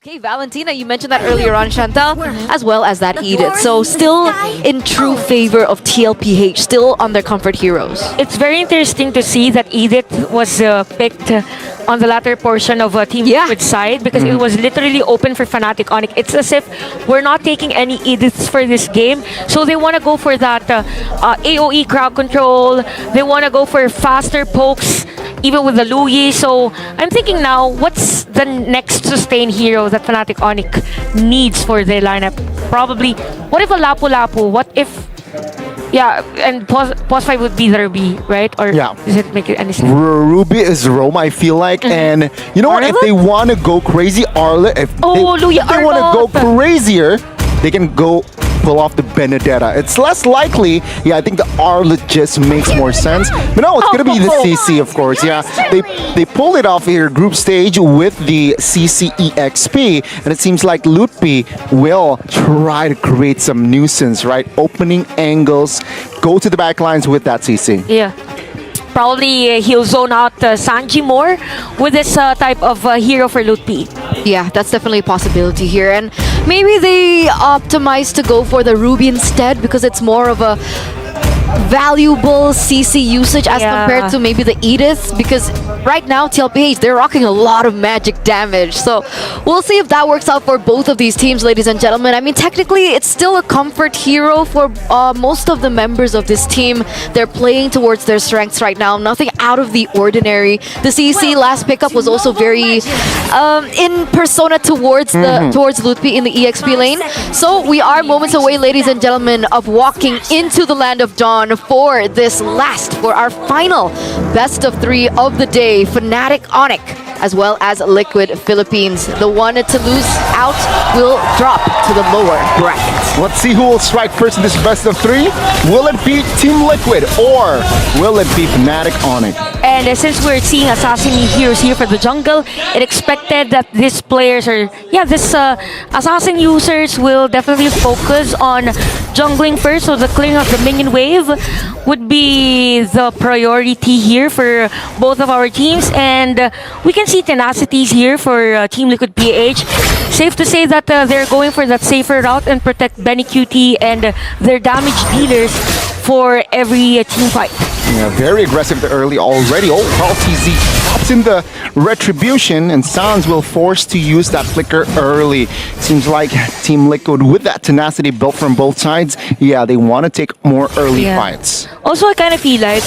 Okay, Valentina, you mentioned that earlier on, Chantal, as well as that Edith. So still in true favor of TLPH, still on their comfort heroes. It's very interesting to see that Edith was picked on the latter portion of Team Liquid's side because it was literally open for Fnatic Onic. It's as if we're not taking any Ediths for this game. So they want to go for that AoE crowd control. They want to go for faster pokes, even with the Luyi. So I'm thinking now, what's the next sustain hero that Fnatic Onic needs for their lineup? Probably, what if a Lapu Lapu? What if, and pause 5 would be the Ruby, right? Or does it make it any sense? Ruby is Rome, I feel like. And you know what? If they want to go crazy, Arlet, if they want to go crazier, they can go pull off the Benedetta. It's less likely. I think the Arlet just makes more sense. But no, it's gonna be the CC, of course. They pulled it off here group stage with the CC EXP, and it seems like Lutpi will try to create some nuisance, right? Opening angles, go to the back lines with that CC. Yeah. Probably he'll zone out Sanji more with this type of hero for Lutpi. Yeah, that's definitely a possibility here. And maybe they optimize to go for the Ruby instead because it's more of a valuable CC usage as compared to maybe the Edith, because right now TLPH, they're rocking a lot of magic damage. So we'll see if that works out for both of these teams, ladies and gentlemen. I mean, technically it's still a comfort hero for most of the members of this team. They're playing towards their strengths right now, nothing out of the ordinary. The CC last pickup was also very in persona towards towards Lutpi in the EXP lane. So we are moments away, ladies and gentlemen, of walking into the land of Dawn for this for our final best of 3 of the day. Fnatic Onic as well as Liquid Philippines. The one to lose out will drop to the lower bracket. Let's see who will strike first in this best of 3. Will it be Team Liquid or will it be Fnatic Onic? And since we're seeing assassin heroes here for the jungle, it expected that these players assassin users will definitely focus on jungling first. So the clearing of the minion wave would be the priority here for both of our teams. And we can see tenacities here for Team Liquid PH. Safe to say that they're going for that safer route and protect Benny QT and their damage dealers for every team fight. Yeah, very aggressive early already. Oh, Carl TZ pops in the retribution, and Sans will force to use that flicker early. Seems like Team Liquid, with that tenacity built from both sides, they want to take more early fights. Also, I kind of feel like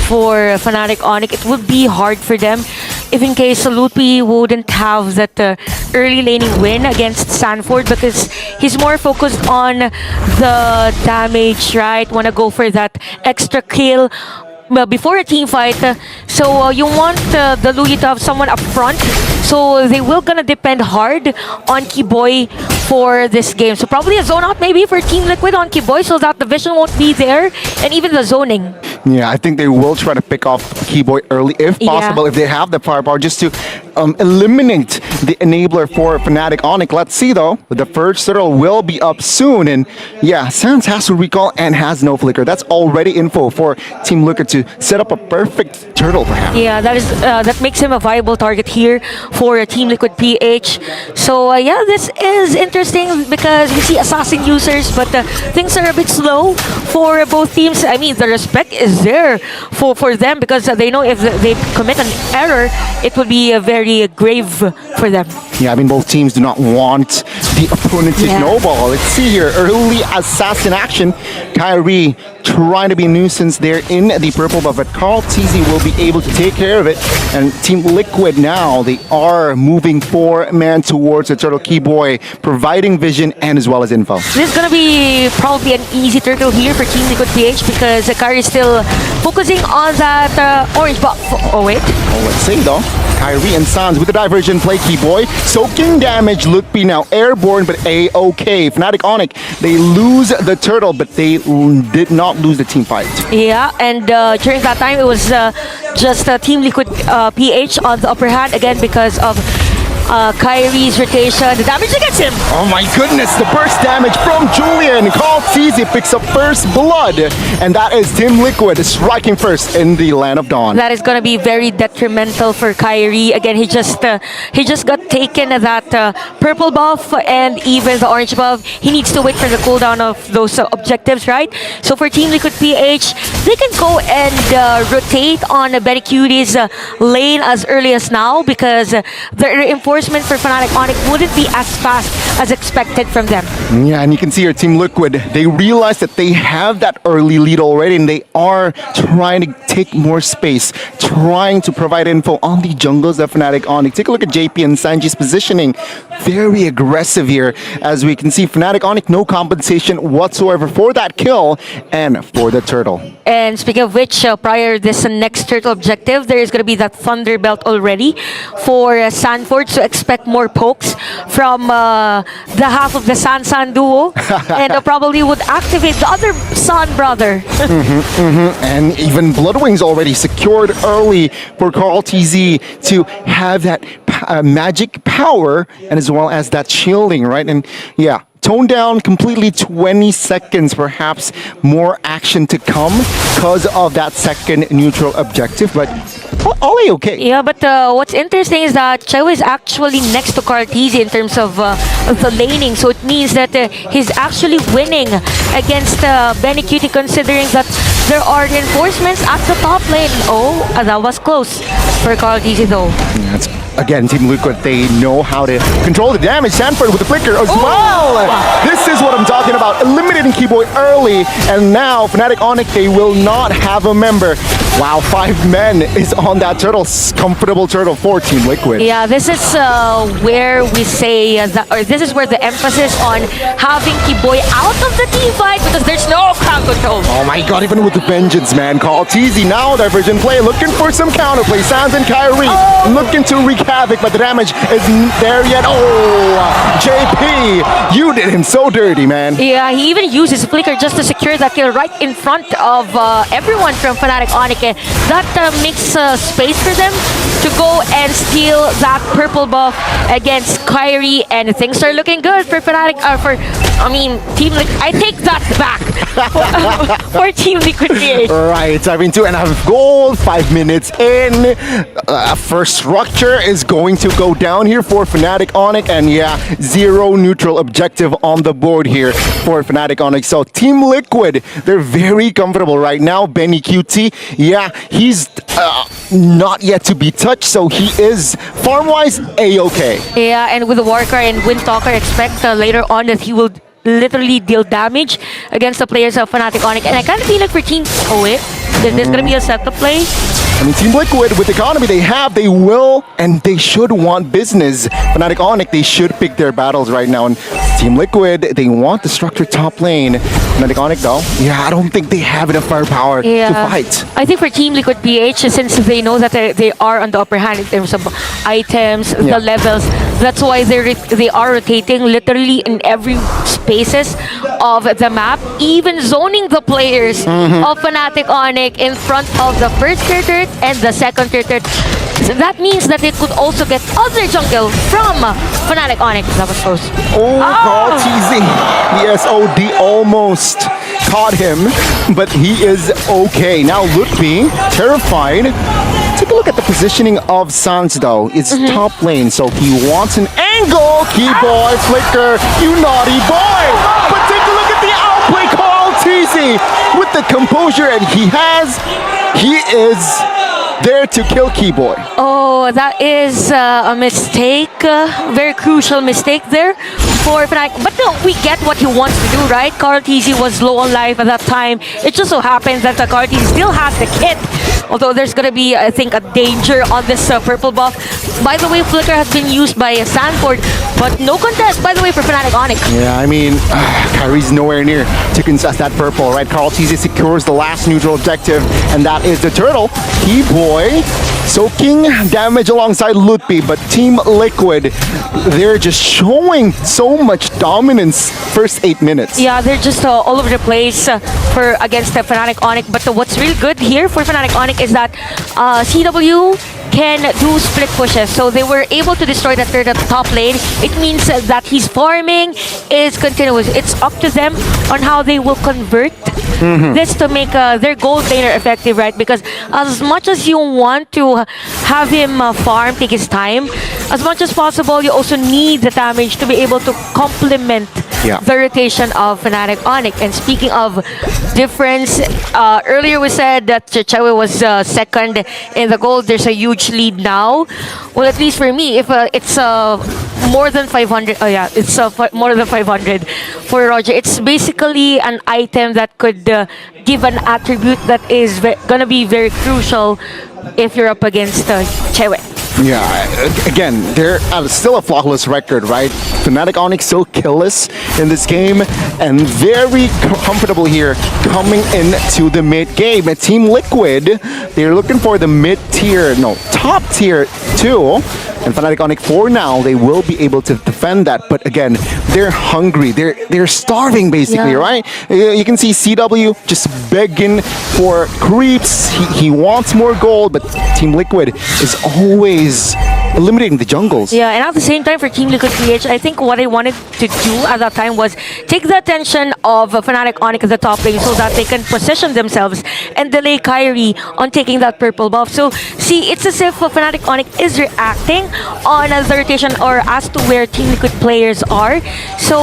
for Fnatic Onic, it would be hard for them if in case Lutpi wouldn't have that early laning win against Sanford, because he's more focused on the damage, right? Want to go for that extra kill before a team fight. So you want the Luyi to have someone up front. So they will gonna depend hard on Kiboy for this game. So probably a zone out maybe for Team Liquid on Kiboy so that the vision won't be there, and even the zoning. Yeah, I think they will try to pick off Kiboy early if possible, if they have the firepower, just to eliminate the enabler for Fnatic Onic. Let's see though, the first turtle will be up soon, and Sans has to recall and has no flicker. That's already info for Team Liquid to set up a perfect turtle perhaps. Yeah, that makes him a viable target here for Team Liquid PH. So this is interesting because we see assassin users, but things are a bit slow for both teams. I mean, the respect is there for them because they know if they commit an error, it would be very grave for them. Yeah, I mean, both teams do not want the opponent to snowball. Let's see here, early assassin action. Kyrie trying to be a nuisance there in the purple buff, but Carl TZ will be able to take care of it. And Team Liquid now, they are moving 4-man towards the turtle. Keyboy providing vision and as well as info. This is going to be probably an easy turtle here for Team Liquid PH because Kyrie is still focusing on that orange buff. Oh, wait. Let's see though. Kyrie and Sans with the diversion play. Keyboy soaking damage. Lutpi now airborne, but A-OK. Fnatic Onic, they lose the turtle, but they did not lose the team fight. Yeah, and during that time, it was just Team Liquid PH on the upper hand again because of Kyrie's rotation. The damage against him. Oh my goodness, the burst damage from Julian. Carl Teasy picks up first blood. And that is Team Liquid striking first in the Land of Dawn. That is going to be very detrimental for Kyrie. Again, he just got taken that purple buff and even the orange buff. He needs to wait for the cooldown of those objectives, right? So for Team Liquid PH, they can go and rotate on Benny Cutie's lane as early as now because the reinforcement for Fnatic Onic wouldn't be as fast as expected from them. Yeah, and you can see here Team Liquid, they realize that they have that early lead already and they are trying to take more space, trying to provide info on the jungles of Fnatic Onic. Take a look at JP and Sanji's positioning. Very aggressive here. As we can see, Fnatic Onic, no compensation whatsoever for that kill and for the turtle. And speaking of which, prior this next turtle objective, there is going to be that Thunder Belt already for Sanford, so expect more pokes from the half of the San duo, and probably would activate the other San brother. And even Bloodwings already secured early for Carl TZ to have that magic power and as well as that shielding, right? And yeah, toned down completely 20 seconds, perhaps more action to come because of that second neutral objective, but all okay. Yeah, but what's interesting is that Chewa is actually next to Cartesi in terms of the laning, so it means that he's actually winning against Benny Cutie, considering that there are reinforcements at the top lane. Oh, that was close for Cartesi though. Yeah, again, Team Liquid, they know how to control the damage. Sanford with the flicker as well. This is what I'm talking about. Eliminating Keyboy early, and now Fnatic Onic, they will not have a member. Wow, 5 men is on that turtle. Comfortable turtle for Team Liquid. Yeah, this is where we say that, or this is where the emphasis on having Keyboy out of the team fight because there's no crowd control. Oh my god, even with the vengeance, man. Call Teasy now, divergent play, looking for some counterplay. Sans and Kyrie looking to wreak havoc, but the damage isn't there yet. Oh, JP, you did him so dirty, man. Yeah, he even uses flicker just to secure that kill right in front of everyone from Fnatic Onic. That makes space for them to go and steal that purple buff against Kyrie, and things are looking good for Fnatic. Team Liquid. I take that back for Team Liquid PH. Right, I mean, 2.5 gold, 5 minutes in. First structure is going to go down here for Fnatic Onic, and yeah, 0 neutral objective on the board here for Fnatic Onic. So Team Liquid, they're very comfortable right now. Benny QT, yeah, he's not yet to be touched, so he is farm-wise A-okay. Yeah, and with the Warcry and Windtalker, expect later on that he will literally deal damage against the players of Fnatic Onic. And I kind of feel like for Team... Oh wait, is this going to be a setup play? I mean, Team Liquid, with the economy they will, and they should want business. Fnatic Onic, they should pick their battles right now. And Team Liquid, they want the structured top lane. Fnatic Onic, though, yeah, I don't think they have enough firepower to fight. I think for Team Liquid PH, since they know that they are on the upper hand in terms of items, the levels, that's why they are rotating literally in every spaces of the map, even zoning the players of Fnatic Onic in front of the first tier turret and the second tier turret. So that means that they could also get other jungle from Fnatic Onic. That was close. Carl TZ. The SOD almost caught him, but he is okay. Now Lutfi, terrified. Take a look at the positioning of Sans, though. It's top lane, so he wants an angle. Keyboy, flicker, you naughty boy. But take a look at the outplay, Carl TZ, with the composure, and he is there to kill Keyboy. Oh, that is a mistake. Very crucial mistake there for Fnatic. But no, we get what he wants to do, right? Carl TZ was low on life at that time. It just so happens that the Carl TZ still has the kit. Although there's going to be, I think, a danger on this purple buff. By the way, Flicker has been used by Sanford, but no contest, by the way, for Fnatic Onic. Yeah, I mean, Kyrie's nowhere near to contest that purple, right? Carl TZ secures the last neutral objective, and that is the turtle. Keyboy soaking damage alongside Lutfi, but Team Liquid, they're just showing so much dominance first 8 minutes. Yeah, they're just all over the place against the Fnatic Onic. But what's really good here for Fnatic Onic is that CW can do split pushes. So they were able to destroy that third at the top lane. It means that his farming is continuous. It's up to them on how they will convert this to make their gold laner effective, right? Because as much as you want to have him farm, take his time, as much as possible, you also need the damage to be able to complement the rotation of Fnatic Onic. And speaking of difference, earlier we said that Chechewe was second in the gold. There's a huge lead now. Well, at least for me, if it's more than 500, oh yeah, it's more than 500 for Roger. It's basically an item that could give an attribute that is gonna be very crucial if you're up against Chewe. Yeah, again, they're still a flawless record, right? Fnatic Onic still killless in this game and very comfortable here coming into the mid game. And Team Liquid, they're looking for the mid-tier, no, top-tier too. And Fnatic Onic, for now, they will be able to defend that. But again, they're hungry. They're starving, basically, right? You can see CW just begging for creeps. He wants more gold, but Team Liquid is always eliminating the jungles. Yeah, and at the same time for Team Liquid PH, I think what I wanted to do at that time was take the attention of Fnatic Onic at the top lane so that they can position themselves and delay Kyrie on taking that purple buff. So, see, it's as if Fnatic Onic is reacting on the rotation or as to where Team Liquid players are. So,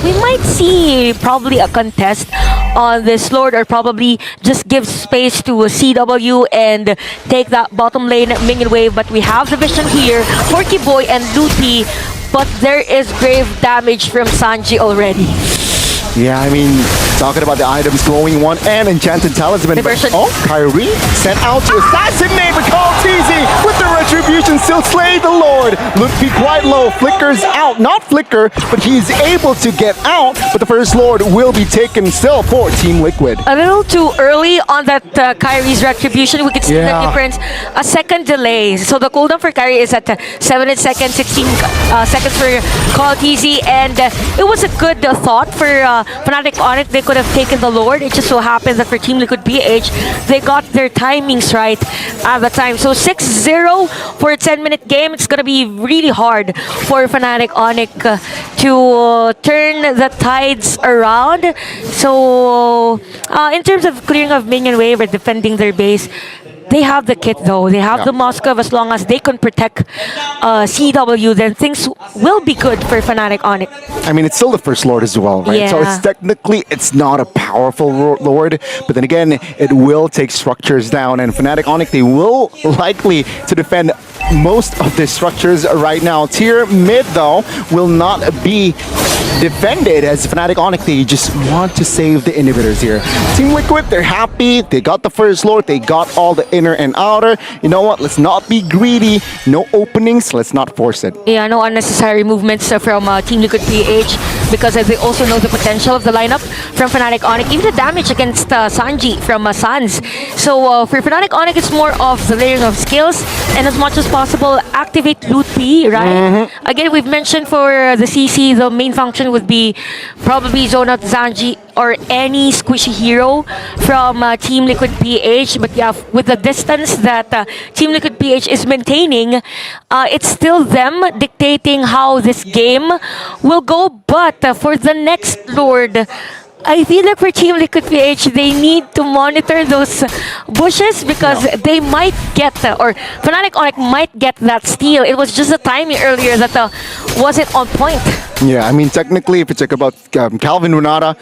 we might see probably a contest on this Lord, or probably just give space to CW and take that bottom lane minion wave. But we have the vision here, Forky Boy and Luti, but there is grave damage from Sanji already. Yeah, I mean, talking about the items, glowing one and enchanted talisman. Oh, Kyrie sent out to assassinate, but Call TZ with the retribution still slay the Lord. Luti quite low, flickers out, not flicker, but he's able to get out. But the first Lord will be taken still for Team Liquid. A little too early on that Kyrie's retribution. We could see the difference. A second delay. So the cooldown for Kyrie is at 7 seconds, 16 seconds for Call TZ, and it was a good thought for Fnatic Onic. They could have taken the Lord. It just so happens that for Team Liquid PH, they got their timings right at the time. So 6-0 for a 10-minute game. It's going to be really hard for Fnatic Onic to turn the tides around. So in terms of clearing of minion wave or defending their base, they have the kit though. They have the Moskov. As long as they can protect CW, then things will be good for Fnatic Onic. I mean, it's still the first Lord as well, right? So it's technically, it's not a powerful Lord, but then again, it will take structures down. And Fnatic Onic, they will likely to defend most of the structures right now. Tier mid, though, will not be defended as Fnatic Onic. They just want to save the inhibitors here. Team Liquid, they're happy. They got the first Lord. They got all the inner and outer. You know what? Let's not be greedy. No openings. Let's not force it. Yeah, no unnecessary movements from Team Liquid PH, because they also know the potential of the lineup from Fnatic Onic. Even the damage against Sanji from Sans. So for Fnatic Onic, it's more of the layering of skills, and as much as possible, activate Loot P, right? Again, we've mentioned for the CC, the main function would be probably zone out Sanji or any squishy hero from Team Liquid PH. But yeah, with the distance that Team Liquid PH is maintaining, it's still them dictating how this game will go. But for the next Lord, I feel like for Team Liquid PH, they need to monitor those bushes, because they might get, or Fnatic Onic might get that steal. It was just the timing earlier that wasn't on point. Yeah, I mean, technically, if you talk about Calvin Renata,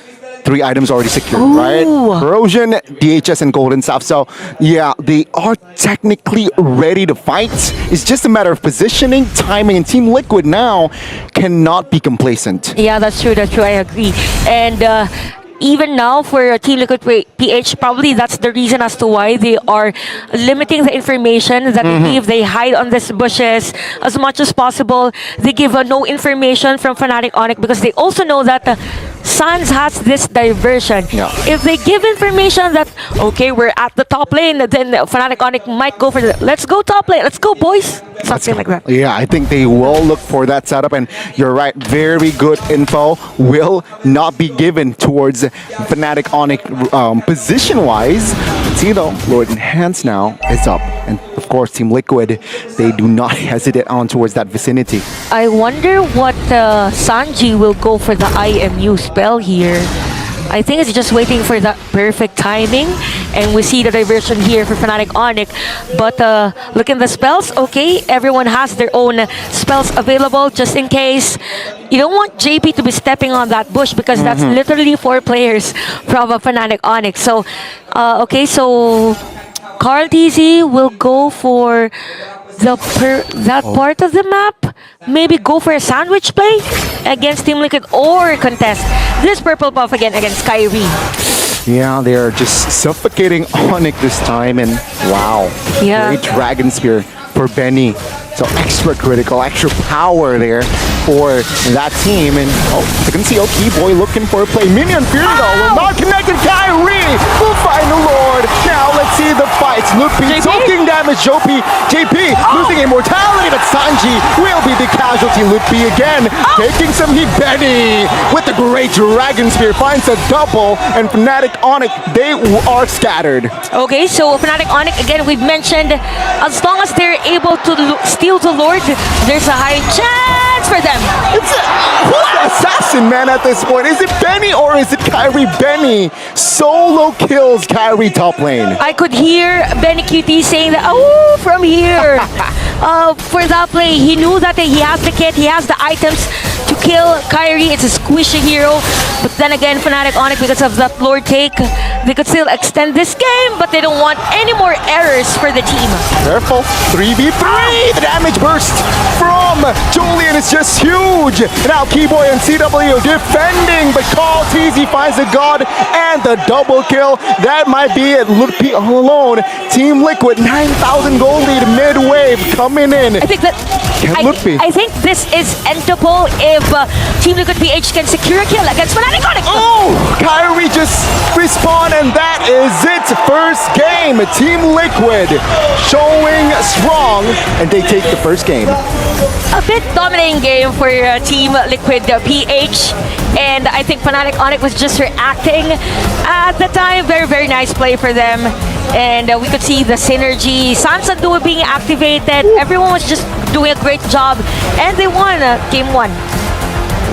3 items already secured, right? Corrosion, DHS, and Golden Staff. So, yeah, they are technically ready to fight. It's just a matter of positioning, timing, and Team Liquid now cannot be complacent. Yeah, that's true. That's true. I agree. And even now for Team Liquid PH, probably that's the reason as to why they are limiting the information that they give. They hide on these bushes as much as possible. They give no information from Fnatic Onic, because they also know that Sans has this diversion. If they give information that, okay, we're at the top lane, then Fnatic Onic might go for the, let's go top lane, let's go boys. Something like that. Yeah, I think they will look for that setup, and you're right, very good info will not be given towards Fnatic Onic position-wise, See though, Lord Enhance now is up. And of course, Team Liquid, they do not hesitate on towards that vicinity. I wonder what Sanji will go for the IMU spell here. I think it's just waiting for that perfect timing. And we see the diversion here for Fnatic Onic. But look at the spells. Okay, everyone has their own spells available just in case. You don't want JP to be stepping on that bush because that's literally 4 players from Fnatic Onic. So, okay, so Carl TZ will go for that part of the map. Maybe go for a sandwich play against Team Liquid or contest this purple buff again against Kyrie. Yeah, they are just suffocating Onic this time, and wow, great Dragon Spear for Benny. So extra critical, extra power there for that team. And you can see Keyboy looking for a play. Minion Fury though will not connect with Kyrie. Will find the Lord. Now let's see the fights. Lupi soaking damage. JP losing immortality, but Sanji will be the casualty. Lupi again taking some heat. Benny with the great Dragon Spear finds a double, and Fnatic Onic, they are scattered. Okay, so Fnatic Onic, again, we've mentioned as long as they're able to steal the Lord, there's a high chance for them. Who's the assassin, man, at this point? Is it Benny or is it Kyrie? Benny solo kills Kyrie top lane. I could hear Benny QT saying that, oh, from here. For that play, he knew that he has the kit, he has the items to kill Kyrie. It's a squishy hero. But then again, Fnatic Onic, because of that Lord take, they could still extend this game, but they don't want any more errors for the team. Careful. 3v3. The damage burst from Julian is just huge. Now Keyboy and CW defending, but Carl TZ finds the God and the double kill. That might be it. Lupi all alone. Team Liquid, 9,000 gold lead mid-wave coming in. I think that I think this is endable if Team Liquid PH can secure a kill against Fnatic Onic. Oh! Kyrie just respawned, and that is it. First game. Team Liquid showing strong, and they take the first game. A bit dominating game for Team Liquid PH, and I think Fnatic Onic was just reacting at the time. Very, very nice play for them. And we could see the synergy. Sansa Duo being activated. Everyone was just doing a great job. And they won game 1.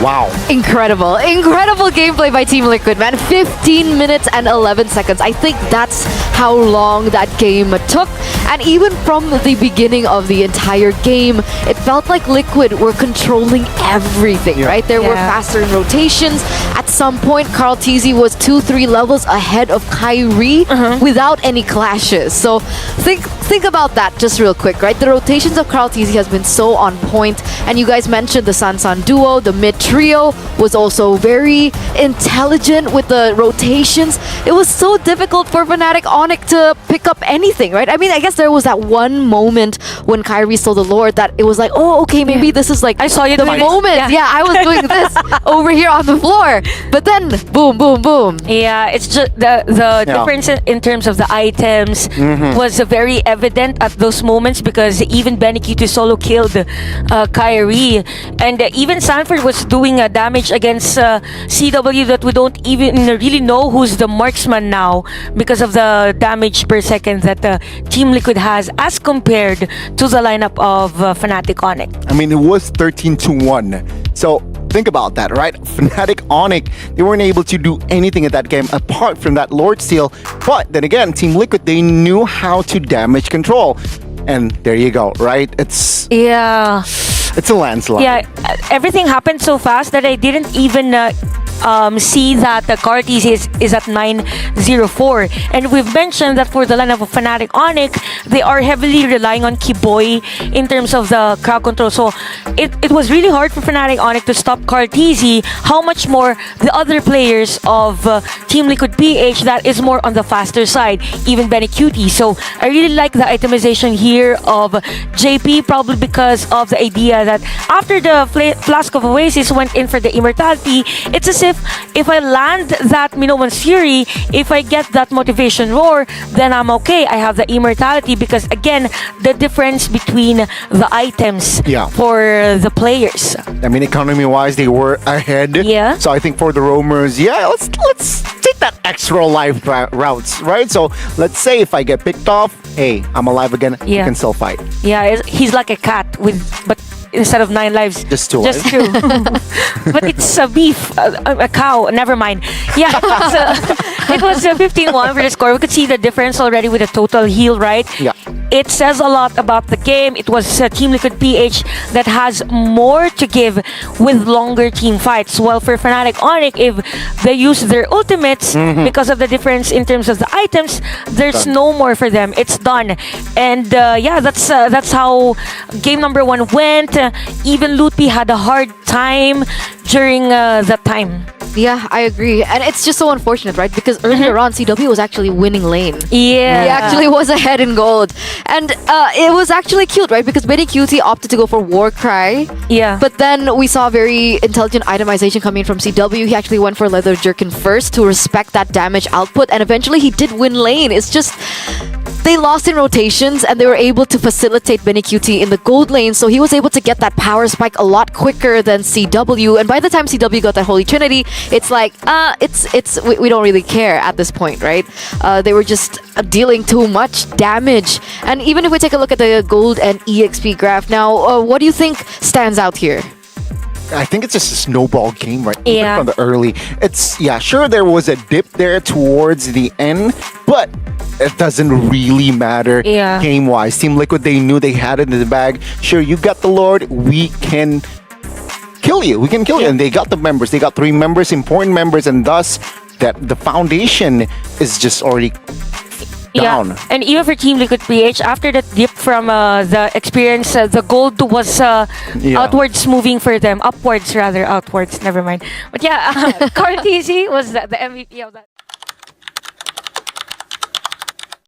Wow. Incredible. Incredible gameplay by Team Liquid, man. 15 minutes and 11 seconds. I think that's how long that game took. And even from the beginning of the entire game, it felt like Liquid were controlling everything, right? There were faster rotations. At some point, Carl TZ was 2-3 levels ahead of Kyrie without any clashes. So think about that just real quick, right? The rotations of Carl TZ has been so on point. And you guys mentioned the Sansan duo, the mid trio was also very intelligent with the rotations. It was so difficult for Fnatic Onic to pick up anything, right? I mean, I guess there was that one moment when Kyrie stole the Lord that it was like, oh, okay, maybe this is like I saw you the moment. Yeah, I was doing this over here on the floor. But then, boom, boom, boom. Yeah, it's just the difference in terms of the items was very evident at those moments because even Benny Q2 solo killed Kyrie. And even Sanford was doing damage against CW that we don't even really know who's the marksman now because of the damage per second that Team Liquid has as compared to the lineup of Fnatic Onic. I mean, it was 13-1. So think about that, right? Fnatic Onic, they weren't able to do anything in that game apart from that Lord Steal. But then again, Team Liquid, they knew how to damage control. And there you go, right? It's a landslide. Yeah, everything happened so fast that I didn't even see that the Cartes is at 904. And we've mentioned that for the lineup of Fnatic Onic, they are heavily relying on Keyboy in terms of the crowd control. So it was really hard for Fnatic Onic to stop Cartesi. How much more the other players of Team Liquid PH that is more on the faster side, even Benny QT. So I really like the itemization here of JP, probably because of the idea that after the Flask of Oasis went in for the immortality, it's as if I land that Minowan's Fury, if I get that motivation roar, then I'm okay. I have the immortality because again, the difference between the items for the players. I mean, economy-wise, they were ahead. Yeah. So I think for the roamers, let's take take that extra life routes, right? So let's say if I get picked off, hey, I'm alive again. Yeah. I can still fight. Yeah, he's like a cat but instead of 9 lives, Just 2 just lives. 2. But it's a beef, a cow. Never mind. Yeah, it was 15-1 for the score. We could see the difference already with the total heal, right? Yeah. It says a lot about the game. It was Team Liquid PH that has more to give with longer team fights. Well, for Fnatic Onic, if they use their ultimates because of the difference in terms of the items, there's no more for them. It's done. And yeah, that's how game number 1 went. Even Lutpi had a hard time during that time. Yeah, I agree. And it's just so unfortunate, right? Because earlier on, CW was actually winning lane. Yeah. He actually was ahead in gold. And it was actually cute, right? Because Benny QT opted to go for Warcry. Yeah. But then we saw very intelligent itemization coming from CW. He actually went for Leather Jerkin first to respect that damage output. And eventually he did win lane. It's just... they lost in rotations and they were able to facilitate Benny QT in the gold lane, so he was able to get that power spike a lot quicker than CW. And by the time CW got that Holy Trinity, it's like, we don't really care at this point, right? They were just dealing too much damage. And even if we take a look at the gold and EXP graph now, what do you think stands out here? I think it's just a snowball game, right? Even Yeah. from the early. It's, yeah, sure, there was a dip there towards the end, but it doesn't really matter Yeah. game-wise. Team Liquid, they knew they had it in the bag. Sure, you got the Lord, we can kill you. We can kill you. And they got the members. They got 3 members, important members, and thus that the foundation is just already down. Yeah. And even for Team Liquid PH, after that dip from the experience, the gold was outwards moving for them. Upwards, rather. Outwards. Never mind. But yeah, Carl TC was the MVP of that.